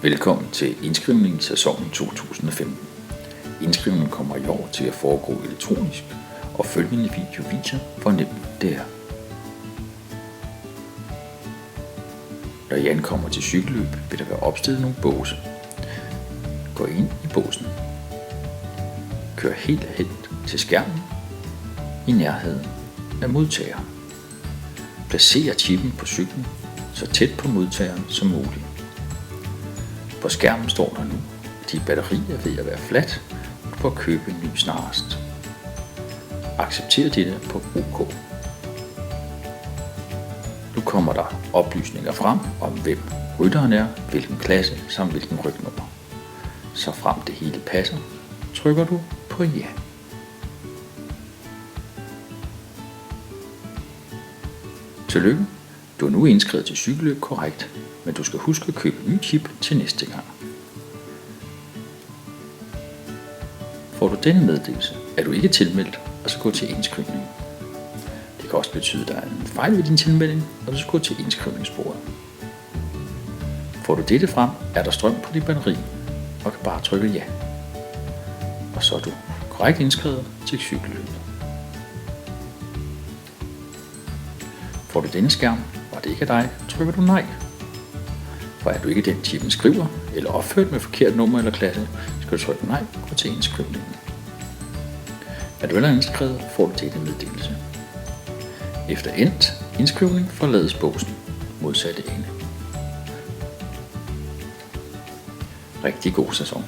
Velkommen til indskrivningen i sæsonen 2015. Indskrivningen kommer i år til at foregå elektronisk, og følgende video viser, hvor nemt det er. Når I ankommer til cykelløb, vil der være opstillet nogle båse. Gå ind i båsen. Kør helt hen til skærmen i nærheden af modtageren. Placer chippen på cyklen så tæt på modtageren som muligt. På skærmen står der nu, at dit batteri er ved at være fladt, og du får købe en ny snarest. Accepter dette på OK. Nu kommer der oplysninger frem om hvem rytteren er, hvilken klasse samt hvilken rygnummer. Så frem det hele passer, trykker du på ja. Tillykke, du er nu indskrevet til cykelløb korrekt, men du skal huske at købe en ny chip til næste gang. Får du denne meddelelse, er du ikke tilmeldt, og så gå til indskrivning. Det kan også betyde, at der er en fejl ved din tilmelding, og du skal gå til indskrivningsbordet. Får du dette frem, er der strøm på dit batteri, og kan bare trykke ja. Og så er du korrekt indskrevet til cykelløbet. Får du denne skærm, og det ikke er dig, trykker du nej. For er du ikke den chippen skriver, eller opført med forkert nummer eller klasse, skal du trykke nej og gå til indskrivningen. Er du allerede indskrevet, får du dette meddelelse. Efter endt indskrivning forlades båsen modsatte ende. Rigtig god sæson.